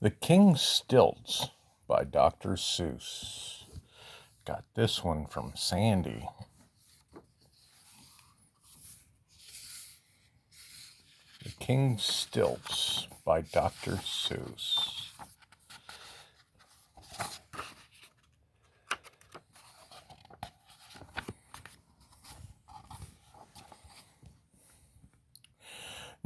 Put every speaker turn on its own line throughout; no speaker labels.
The King Stilts by Dr. Seuss. Got this one from Sandy. The King Stilts by Dr. Seuss.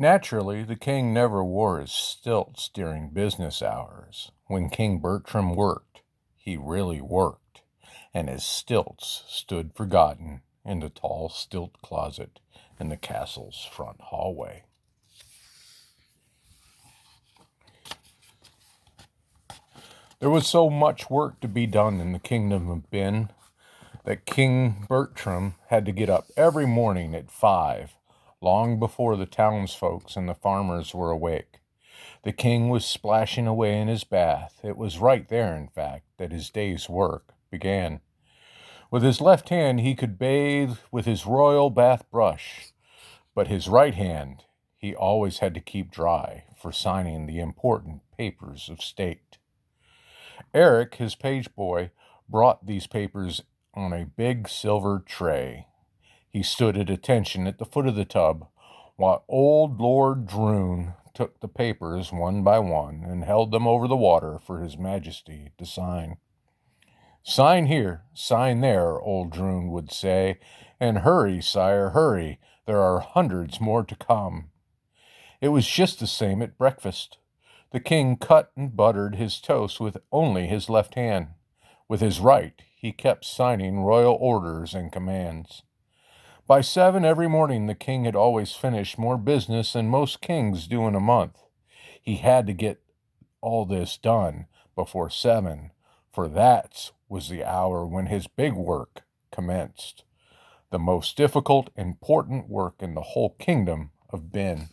Naturally, the king never wore his stilts during business hours. When King Bertram worked, he really worked, and his stilts stood forgotten in the tall stilt closet in the castle's front hallway. There was so much work to be done in the kingdom of Ben that King Bertram had to get up every morning at 5, long before the townsfolks and the farmers were awake. The king was splashing away in his bath. It was right there, in fact, that his day's work began. With his left hand he could bathe with his royal bath brush, but his right hand he always had to keep dry for signing the important papers of state. Eric, his page boy, brought these papers on a big silver tray. He stood at attention at the foot of the tub, while old Lord Droon took the papers one by one and held them over the water for His Majesty to sign. "Sign here, sign there," old Droon would say, "and hurry, sire, hurry. There are hundreds more to come." It was just the same at breakfast. The king cut and buttered his toast with only his left hand. With his right, he kept signing royal orders and commands. By 7 every morning, the king had always finished more business than most kings do in a month. He had to get all this done before 7, for that was the hour when his big work commenced, the most difficult, important work in the whole kingdom of Ben.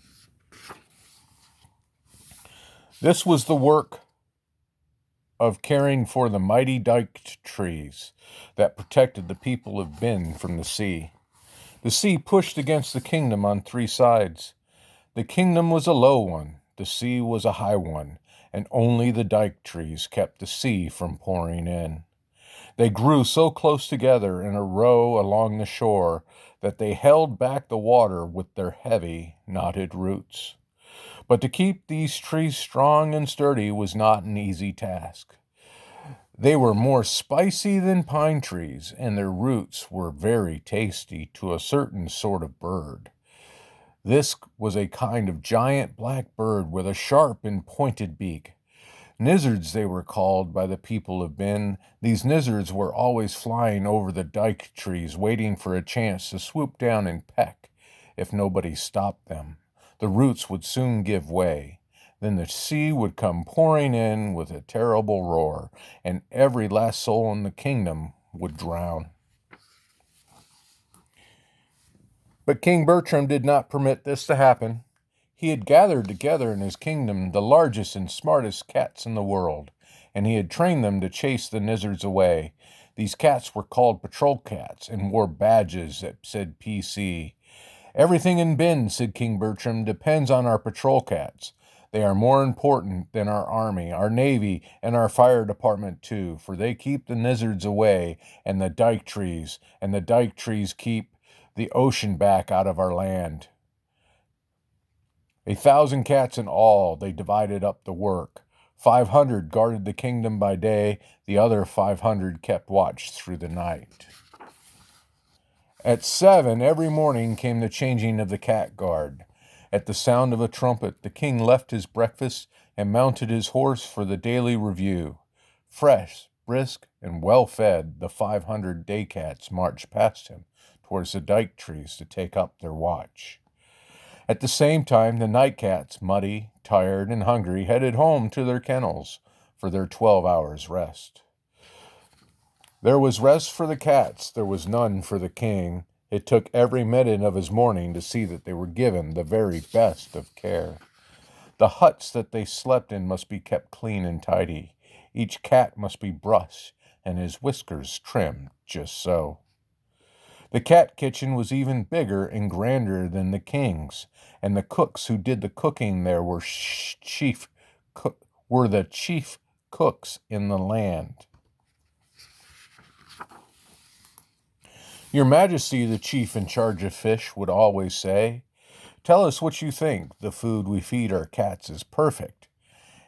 This was the work of caring for the mighty dike trees that protected the people of Ben from the sea. The sea pushed against the kingdom on 3 sides. The kingdom was a low one, the sea was a high one, and only the dike trees kept the sea from pouring in. They grew so close together in a row along the shore that they held back the water with their heavy, knotted roots. But to keep these trees strong and sturdy was not an easy task. They were more spicy than pine trees, and their roots were very tasty to a certain sort of bird. This was a kind of giant black bird with a sharp and pointed beak. Nizzards they were called by the people of Ben. These nizzards were always flying over the dike trees, waiting for a chance to swoop down and peck. If nobody stopped them, the roots would soon give way. Then the sea would come pouring in with a terrible roar, and every last soul in the kingdom would drown. But King Bertram did not permit this to happen. He had gathered together in his kingdom the largest and smartest cats in the world, and he had trained them to chase the nizzards away. These cats were called patrol cats and wore badges that said PC. "Everything in Ben," said King Bertram, "depends on our patrol cats. They are more important than our army, our navy, and our fire department too, for they keep the nizzards away and the dike trees keep the ocean back out of our land." 1,000 cats in all, they divided up the work. 500 guarded the kingdom by day, the other 500 kept watch through the night. At 7 every morning came the changing of the cat guard. At the sound of a trumpet, the king left his breakfast and mounted his horse for the daily review. Fresh, brisk, and well-fed, the 500 day cats marched past him towards the dike trees to take up their watch. At the same time, the night cats, muddy, tired, and hungry, headed home to their kennels for their 12 hours' rest. There was rest for the cats, there was none for the king. It took every minute of his morning to see that they were given the very best of care. The huts that they slept in must be kept clean and tidy. Each cat must be brushed and his whiskers trimmed just so. The cat kitchen was even bigger and grander than the king's, and the cooks who did the cooking there were were the chief cooks in the land. Your Majesty, the chief in charge of fish, would always say, "Tell us what you think. The food we feed our cats is perfect."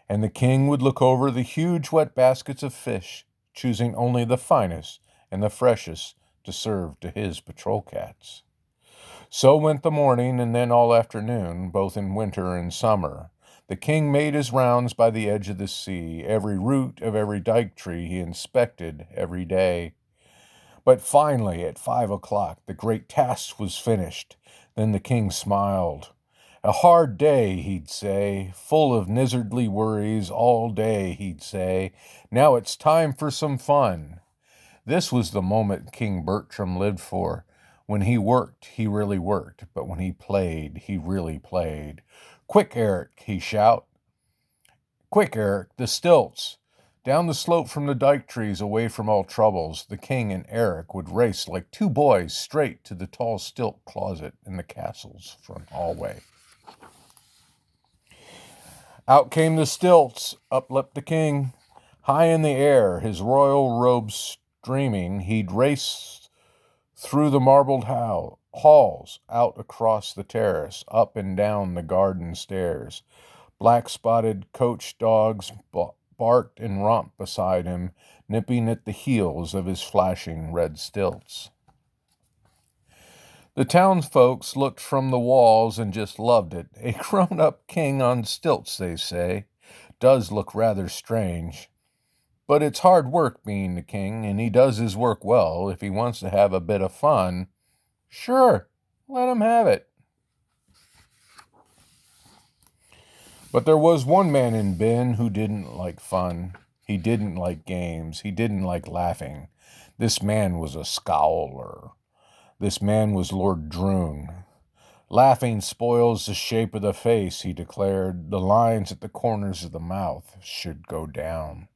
And the king would look over the huge wet baskets of fish, choosing only the finest and the freshest to serve to his patrol cats. So went the morning and then all afternoon, both in winter and summer. The king made his rounds by the edge of the sea. Every root of every dike tree he inspected every day. But finally, at 5 o'clock, the great task was finished. Then the king smiled. "A hard day," he'd say, "full of nizzardly worries all day," he'd say. "Now it's time for some fun." This was the moment King Bertram lived for. When he worked, he really worked, but when he played, he really played. "Quick, Eric," he shout. "Quick, Eric, the stilts." Down the slope from the dike trees, away from all troubles, the king and Eric would race like two boys straight to the tall stilt closet in the castle's front hallway. Out came the stilts, up leapt the king. High in the air, his royal robes streaming, he'd race through the marbled halls, out across the terrace, up and down the garden stairs. Black-spotted coach dogs barked and romped beside him, nipping at the heels of his flashing red stilts. The townsfolk looked from the walls and just loved it. A grown-up king on stilts, they say, does look rather strange. But it's hard work being the king, and he does his work well. If he wants to have a bit of fun, sure, let him have it. But there was one man in Ben who didn't like fun. He didn't like games. He didn't like laughing. This man was a scowler. This man was Lord Droon. "Laughing spoils the shape of the face," he declared. "The lines at the corners of the mouth should go down."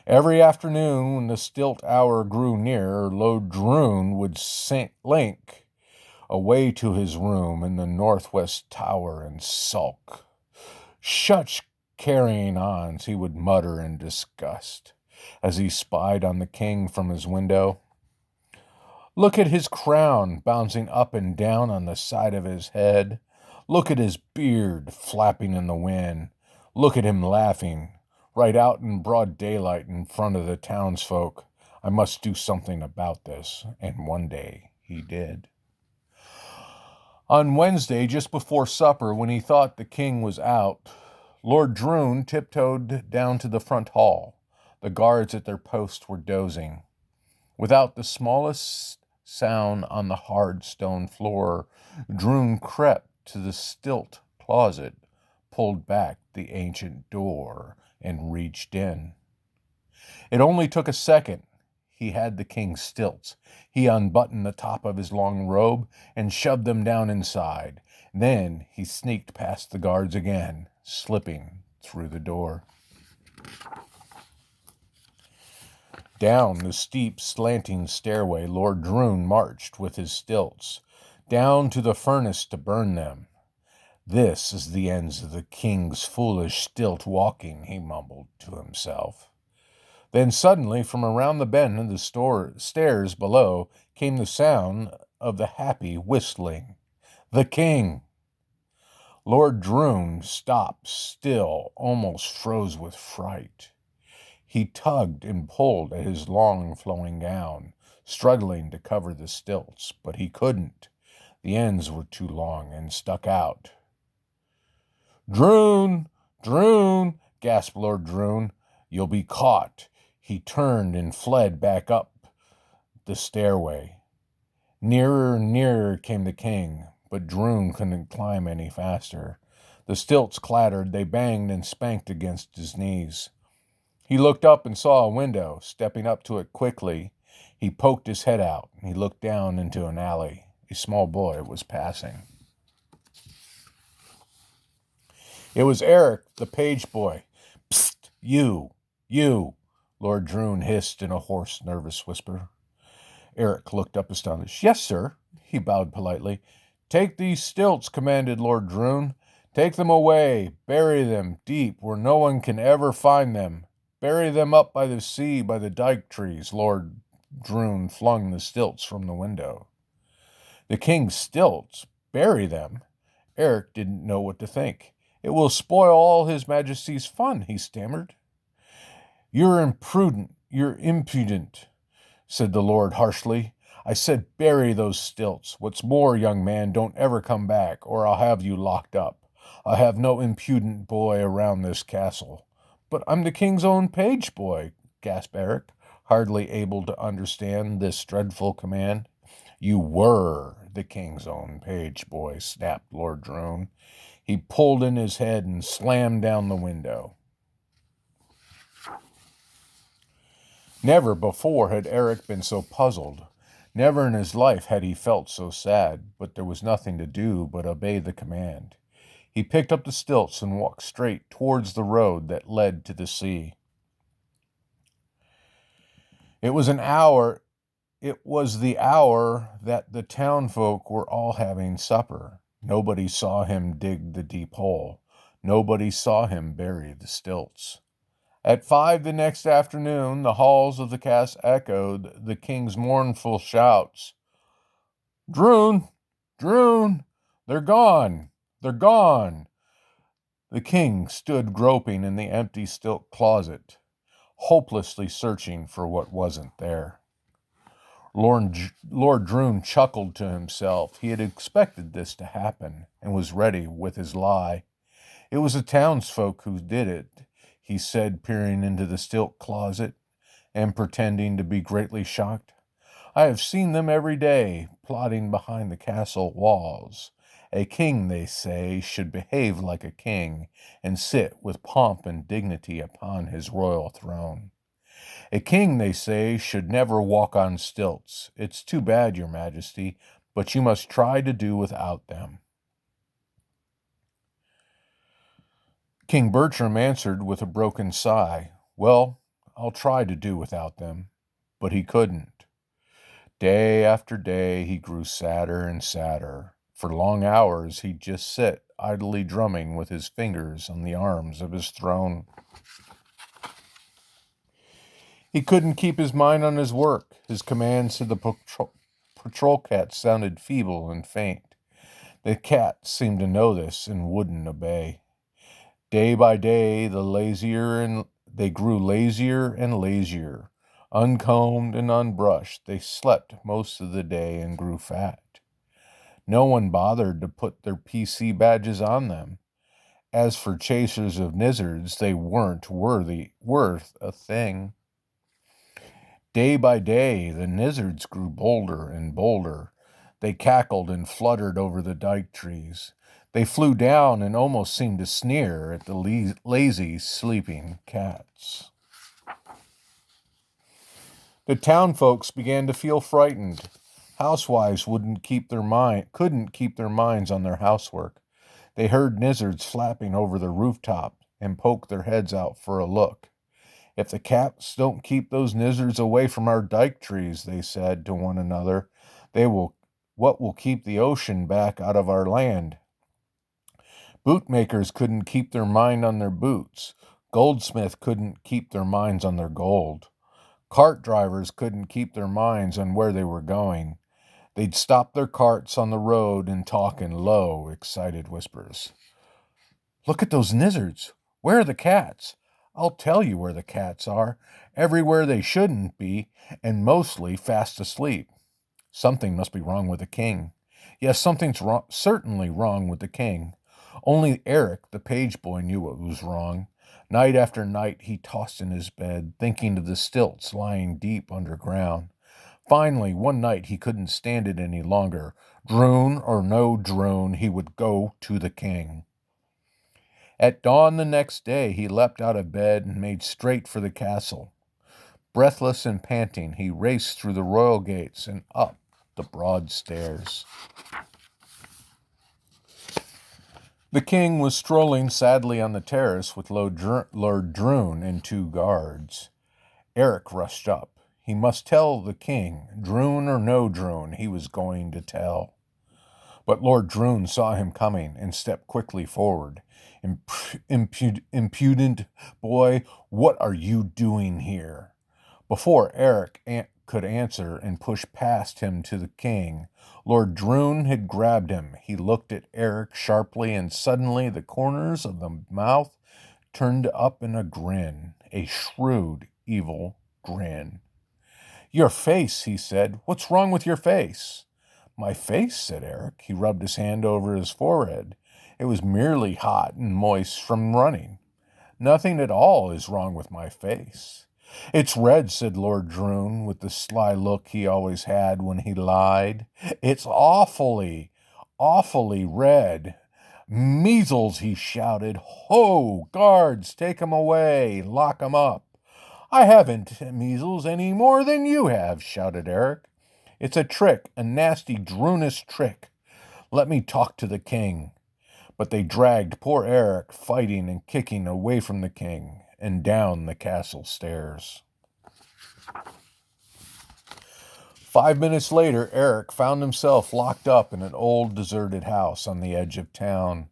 Every afternoon, when the stilt hour grew near, Lord Droon would slink away to his room in the northwest tower and sulk. "Such carrying ons," he would mutter in disgust as he spied on the king from his window. "Look at his crown bouncing up and down on the side of his head. Look at his beard flapping in the wind. Look at him laughing, right out in broad daylight in front of the townsfolk. I must do something about this." And one day he did. On Wednesday, just before supper, when he thought the king was out, Lord Droon tiptoed down to the front hall. The guards at their posts were dozing. Without the smallest sound on the hard stone floor, Droon crept to the stilt closet, pulled back the ancient door, and reached in. It only took a second. He had the king's stilts. He unbuttoned the top of his long robe and shoved them down inside. Then he sneaked past the guards again, slipping through the door. Down the steep, slanting stairway, Lord Droon marched with his stilts, down to the furnace to burn them. "This is the ends of the king's foolish stilt walking," he mumbled to himself. Then suddenly, from around the bend of the stairs below, came the sound of the happy whistling. The king! Lord Droon stopped still, almost froze with fright. He tugged and pulled at his long flowing gown, struggling to cover the stilts, but he couldn't. The ends were too long and stuck out. "Droon! Droon!" gasped Lord Droon. "You'll be caught." He turned and fled back up the stairway. Nearer and nearer came the king, but Droon couldn't climb any faster. The stilts clattered, they banged and spanked against his knees. He looked up and saw a window. Stepping up to it quickly, he poked his head out. He looked down into an alley. A small boy was passing. It was Eric, the page boy. "Psst, you, Lord Droon hissed in a hoarse, nervous whisper. Eric looked up astonished. "Yes, sir," he bowed politely. "Take these stilts," commanded Lord Droon. Take them away, bury them deep where no one can ever find them. Bury them up by the sea, by the dike trees. Lord Droon flung the stilts from the window. The king's stilts? Bury them? Eric didn't know what to think. It will spoil all his majesty's fun, he stammered. You're impudent, said the lord harshly. I said bury those stilts. What's more, young man, don't ever come back, or I'll have you locked up. I'll have no impudent boy around this castle. But I'm the king's own page boy, gasped Eric, hardly able to understand this dreadful command. You were the king's own page boy, snapped Lord Drone. He pulled in his head and slammed down the window. Never before had Eric been so puzzled. Never in his life had he felt so sad, but there was nothing to do but obey the command. He picked up the stilts and walked straight towards the road that led to the sea. It was the hour that the townfolk were all having supper. Nobody saw him dig the deep hole. Nobody saw him bury the stilts. At 5 the next afternoon, the halls of the castle echoed the king's mournful shouts. Droon! Droon! They're gone! They're gone! The king stood groping in the empty stilt closet, hopelessly searching for what wasn't there. Lord Droon chuckled to himself. He had expected this to happen and was ready with his lie. It was the townsfolk who did it, he said, peering into the stilt closet and pretending to be greatly shocked. I have seen them every day, plotting behind the castle walls. A king, they say, should behave like a king and sit with pomp and dignity upon his royal throne. A king, they say, should never walk on stilts. It's too bad, your majesty, but you must try to do without them. King Bertram answered with a broken sigh. Well, I'll try to do without them. But he couldn't. Day after day he grew sadder and sadder. For long hours he'd just sit, idly drumming with his fingers on the arms of his throne. He couldn't keep his mind on his work. His commands to the patrol cats sounded feeble and faint. The cats seemed to know this and wouldn't obey. Day by day, they grew lazier and lazier. Uncombed and unbrushed, they slept most of the day and grew fat. No one bothered to put their PC badges on them. As for chasers of nizzards, they weren't worth a thing. Day by day, the nizzards grew bolder and bolder. They cackled and fluttered over the dike trees. They flew down and almost seemed to sneer at the lazy, sleeping cats. The townfolks began to feel frightened. Housewives couldn't keep their minds on their housework. They heard nizzards flapping over the rooftop and poked their heads out for a look. If the cats don't keep those nizzards away from our dike trees, they said to one another, what will keep the ocean back out of our land? Bootmakers couldn't keep their mind on their boots. Goldsmiths couldn't keep their minds on their gold. Cart drivers couldn't keep their minds on where they were going. They'd stop their carts on the road and talk in low, excited whispers. Look at those nizzards. Where are the cats? I'll tell you where the cats are. Everywhere they shouldn't be, and mostly fast asleep. Something must be wrong with the king. Yes, something's certainly wrong with the king. Only Eric, the page boy, knew what was wrong. Night after night he tossed in his bed, thinking of the stilts lying deep underground. Finally, one night he couldn't stand it any longer. Droon or no droon, he would go to the king. At dawn the next day he leapt out of bed and made straight for the castle. Breathless and panting, he raced through the royal gates and up the broad stairs. The king was strolling sadly on the terrace with Lord Droon and 2 guards. Eric rushed up. He must tell the king, Droon or no Droon, he was going to tell. But Lord Droon saw him coming and stepped quickly forward. Impudent boy, what are you doing here? Before Eric could answer and push past him to the king, Lord Droon had grabbed him. He looked at Eric sharply, and suddenly the corners of the mouth turned up in a grin, a shrewd, evil grin. Your face, he said. What's wrong with your face? My face, said Eric. He rubbed his hand over his forehead. It was merely hot and moist from running. Nothing at all is wrong with my face. It's red, said Lord Droon, with the sly look he always had when he lied. It's awfully red. Measles, he shouted. Ho, guards, take 'em away, lock 'em up. I haven't measles any more than you have, shouted Eric. It's a trick, a nasty Droonish trick. Let me talk to the king. But they dragged poor Eric, fighting and kicking, away from the king and down the castle stairs. 5 minutes later, Eric found himself locked up in an old deserted house on the edge of town.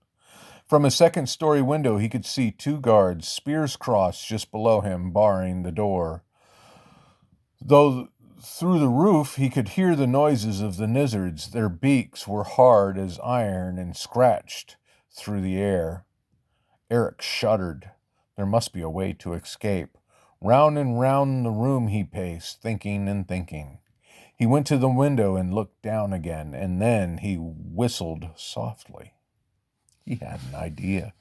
From a second-story window, he could see 2 guards, spears crossed just below him, barring the door. Though through the roof he could hear the noises of the lizards. Their beaks were hard as iron and scratched through the air. Eric shuddered. There must be a way to escape. Round and round the room he paced, thinking and thinking. He went to the window and looked down again, and then he whistled softly. He had an idea.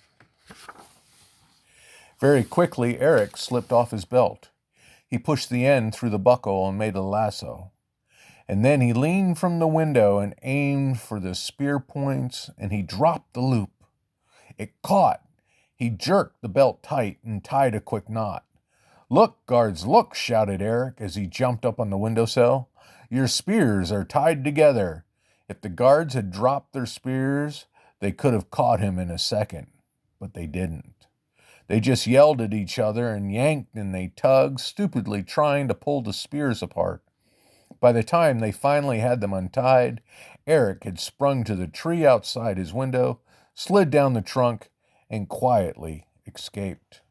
Very quickly, Eric slipped off his belt. He pushed the end through the buckle and made a lasso. And then he leaned from the window and aimed for the spear points, and he dropped the loop. It caught. He jerked the belt tight and tied a quick knot. Look, guards, look, shouted Eric as he jumped up on the windowsill. Your spears are tied together. If the guards had dropped their spears, they could have caught him in a second, but they didn't. They just yelled at each other and yanked and they tugged, stupidly trying to pull the spears apart. By the time they finally had them untied, Eric had sprung to the tree outside his window, slid down the trunk, and quietly escaped.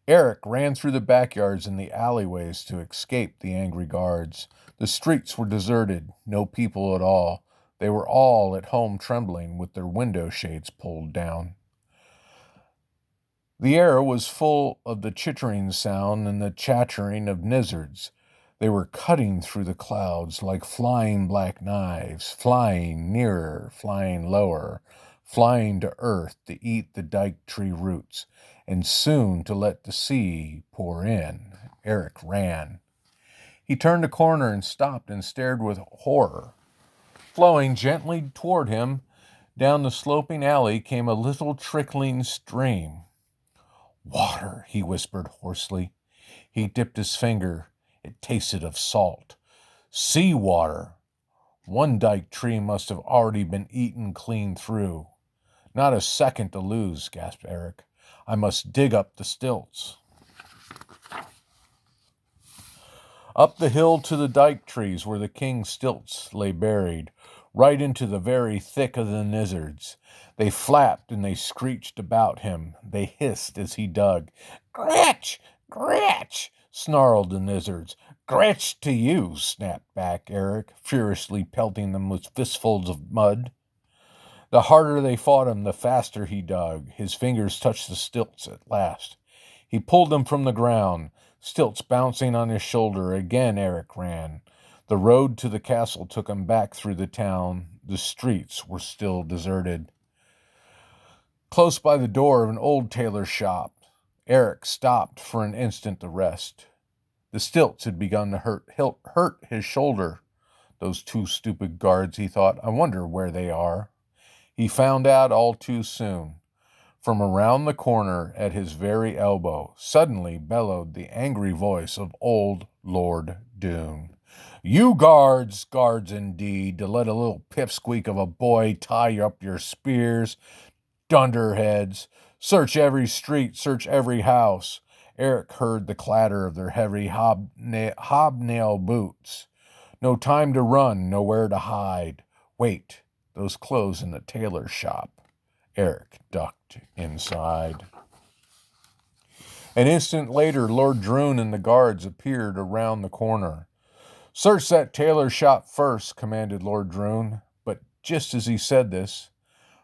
Eric ran through the backyards and the alleyways to escape the angry guards. The streets were deserted, no people at all. They were all at home trembling with their window shades pulled down. The air was full of the chittering sound and the chattering of lizards. They were cutting through the clouds like flying black knives, flying nearer, flying lower, flying to earth to eat the dike tree roots, and soon to let the sea pour in. Eric ran. He turned a corner and stopped and stared with horror. Flowing gently toward him, down the sloping alley came a little trickling stream. Water, he whispered hoarsely. He dipped his finger. It tasted of salt. Sea water. One dike tree must have already been eaten clean through. Not a second to lose, gasped Eric. I must dig up the stilts. Up the hill to the dike trees where the king's stilts lay buried, right into the very thick of the lizards. They flapped and they screeched about him. They hissed as he dug. Gretch! Gretch! Snarled the lizards. Gretch to you, snapped back Eric, furiously pelting them with fistfuls of mud. The harder they fought him, the faster he dug. His fingers touched the stilts at last. He pulled them from the ground, stilts bouncing on his shoulder. Again Eric ran. The road to the castle took him back through the town. The streets were still deserted. Close by the door of an old tailor's shop, Eric stopped for an instant to rest. The stilts had begun to hurt his shoulder. Those 2 stupid guards, he thought. I wonder where they are. He found out all too soon. From around the corner at his very elbow suddenly bellowed the angry voice of old Lord Doone. You guards indeed, to let a little pipsqueak of a boy tie up your spears. Dunderheads, search every street, search every house. Eric heard the clatter of their heavy hobnail boots. No time to run, nowhere to hide. Wait, those clothes in the tailor's shop. Eric ducked inside. An instant later, Lord Droon and the guards appeared around the corner. "Search that tailor shop first," commanded Lord Droon. But just as he said this,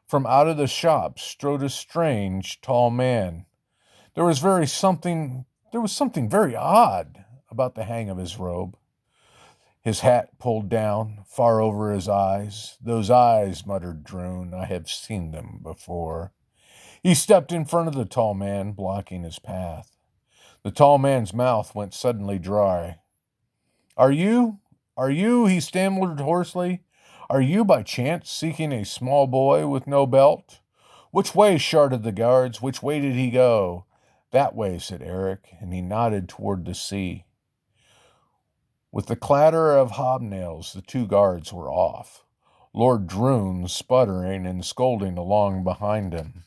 from out of the shop strode a strange, tall man. There was something very odd about the hang of his robe. His hat pulled down, far over his eyes. "Those eyes," muttered Droon, "I have seen them before." He stepped in front of the tall man, blocking his path. The tall man's mouth went suddenly dry. Are you, he stammered hoarsely, "are you by chance seeking a small boy with no belt?" "Which way?" shouted the guards. "Which way did he go?" "That way," said Eric, and he nodded toward the sea. With the clatter of hobnails, the two guards were off, Lord Droon sputtering and scolding along behind them.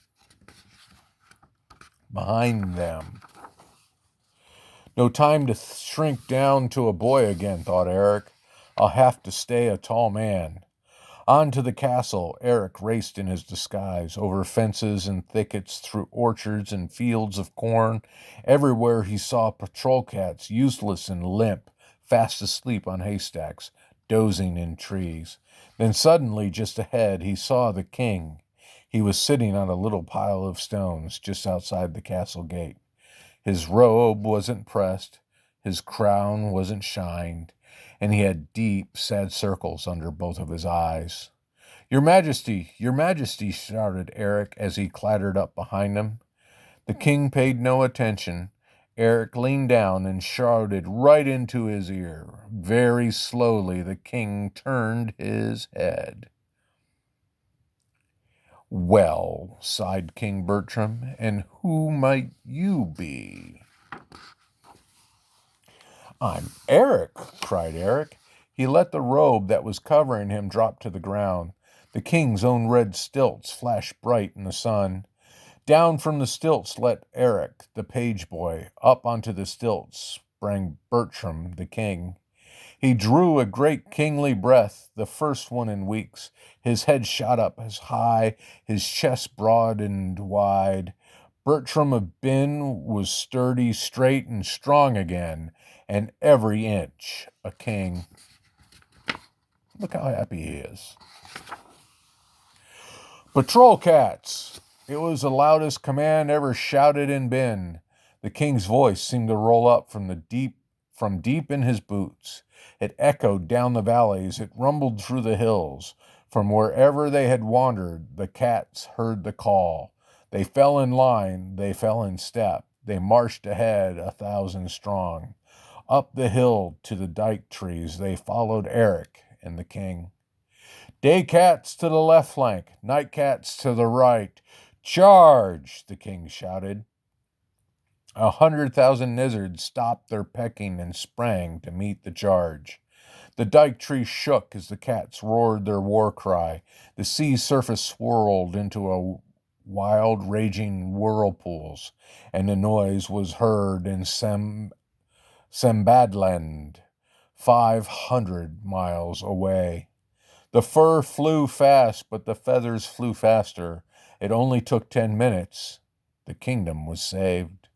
No time to shrink down to a boy again, thought Eric. I'll have to stay a tall man. On to the castle, Eric raced in his disguise, over fences and thickets, through orchards and fields of corn. Everywhere he saw patrol cats, useless and limp, fast asleep on haystacks, dozing in trees. Then suddenly, just ahead, he saw the king. He was sitting on a little pile of stones just outside the castle gate. His robe wasn't pressed, his crown wasn't shined, and he had deep, sad circles under both of his eyes. Your Majesty, shouted Eric as he clattered up behind him. The king paid no attention. Eric leaned down and shouted right into his ear. Very slowly, the king turned his head. "Well," sighed King Bertram, "and who might you be?" "I'm Eric," cried Eric. He let the robe that was covering him drop to the ground. The king's own red stilts flashed bright in the sun. Down from the stilts leapt Eric, the page boy. Up onto the stilts sprang Bertram, the king. He drew a great kingly breath, the first one in weeks. His head shot up as high, his chest broad and wide. Bertram of Bin was sturdy, straight, and strong again, and every inch a king. Look how happy he is. "Patrol cats!" It was the loudest command ever shouted in Bin. The king's voice seemed to roll up from deep in his boots. It echoed down the valleys, it rumbled through the hills. From wherever they had wandered, the cats heard the call. They fell in line, they fell in step. They marched ahead 1,000 strong. Up the hill to the dike trees they followed Eric and the king. "Day cats to the left flank, night cats to the right. Charge!" the king shouted. 100,000 lizards stopped their pecking and sprang to meet the charge. The dike tree shook as the cats roared their war cry. The sea surface swirled into a wild, raging whirlpools, and the noise was heard in Sambadland, 500 miles away. The fur flew fast, but the feathers flew faster. It only took 10 minutes. The kingdom was saved.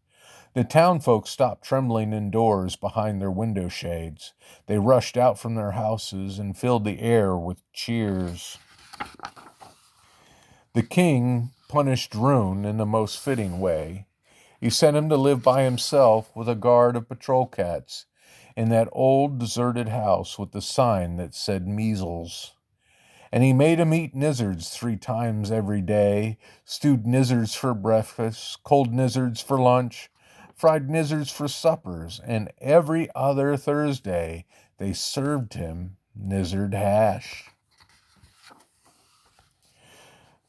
The townfolk stopped trembling indoors behind their window shades. They rushed out from their houses and filled the air with cheers. The king punished Droon in the most fitting way. He sent him to live by himself with a guard of patrol cats in that old deserted house with the sign that said measles. And he made him eat nizzards 3 times every day, stewed nizzards for breakfast, cold nizzards for lunch, fried nizzards for suppers, and every other Thursday they served him nizzard hash.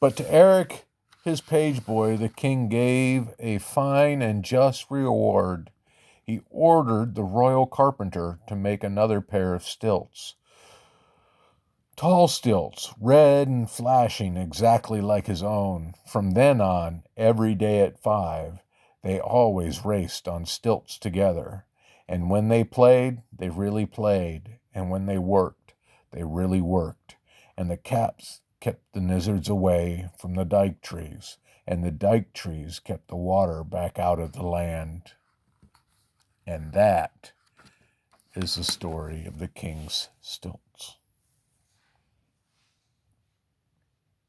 But to Eric, his page boy, the king gave a fine and just reward. He ordered the royal carpenter to make another pair of stilts. Tall stilts, red and flashing exactly like his own. From then on, every day at 5, they always raced on stilts together. And when they played, they really played. And when they worked, they really worked. And the caps kept the lizards away from the dike trees, and the dike trees kept the water back out of the land. And that is the story of the king's stilt.